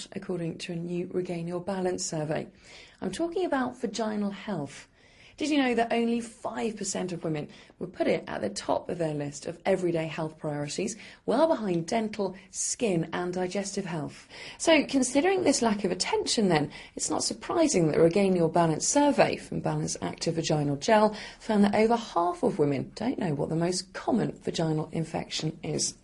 not, according to a new Regain Your Balance survey. I'm talking about vaginal health. Did you know that only 5% of women would put it at the top of their list of everyday health priorities, well behind dental, skin and digestive health? So considering this lack of attention then, it's not surprising that the Regain Your Balance survey from Balance Active Vaginal Gel found that over half of women don't know what the most common vaginal infection is.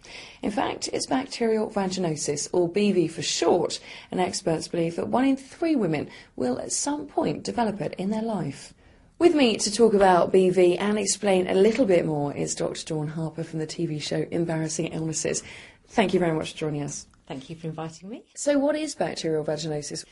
In fact, it's bacterial vaginosis, or BV for short, and experts believe that 1 in 3 women will at some point develop it in their life. With me to talk about BV and explain a little bit more is Dr. Dawn Harper from the TV show Embarrassing Illnesses. Thank you very much for joining us. Thank you for inviting me. So what is bacterial vaginosis?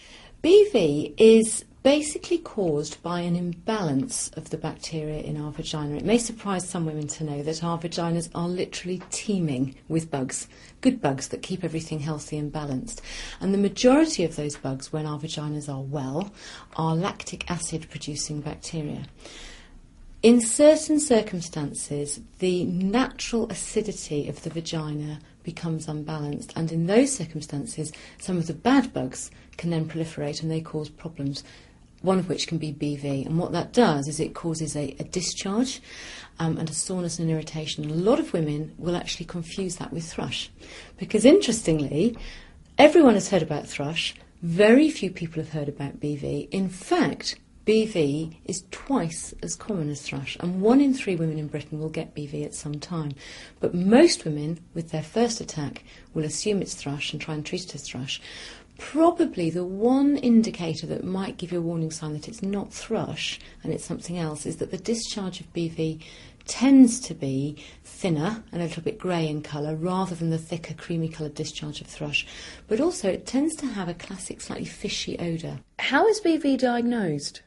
BV is basically caused by an imbalance of the bacteria in our vagina. It may surprise some women to know that our vaginas are literally teeming with bugs, good bugs that keep everything healthy and balanced. And the majority of those bugs, when our vaginas are well, are lactic acid producing bacteria. In certain circumstances, the natural acidity of the vagina becomes unbalanced, and in those circumstances some of the bad bugs can then proliferate and they cause problems, one of which can be BV. And what that does is it causes a discharge and a soreness and irritation. A lot of women will actually confuse that with thrush, because interestingly, everyone has heard about thrush, very few people have heard about BV. In fact, BV is twice as common as thrush, and 1 in 3 women in Britain will get BV at some time. But most women, with their first attack, will assume it's thrush and try and treat it as thrush. Probably the one indicator that might give you a warning sign that it's not thrush and it's something else is that the discharge of BV tends to be thinner and a little bit grey in colour rather than the thicker creamy coloured discharge of thrush. But also it tends to have a classic slightly fishy odour. How is BV diagnosed?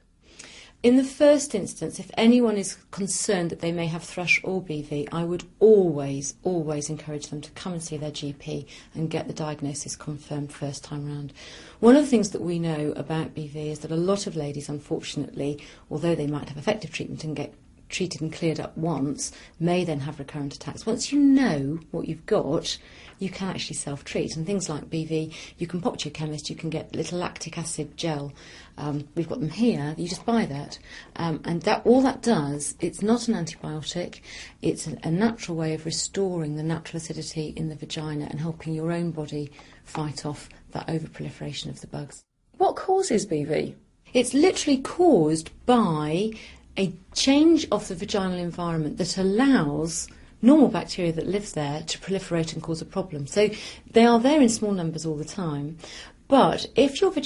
In the first instance, if anyone is concerned that they may have thrush or BV, I would always encourage them to come and see their GP and get the diagnosis confirmed first time round. One of the things that we know about BV is that a lot of ladies, unfortunately, although they might have effective treatment and get treated and cleared up once, may then have recurrent attacks. Once you know what you've got, you can actually self-treat. And things like BV, you can pop to your chemist, you can get little lactic acid gel. We've got them here, you just buy that. And that all that does, it's not an antibiotic, it's a natural way of restoring the natural acidity in the vagina and helping your own body fight off that overproliferation of the bugs. What causes BV? It's literally caused by a change of the vaginal environment that allows normal bacteria that lives there to proliferate and cause a problem. So they are there in small numbers all the time, but if your vagina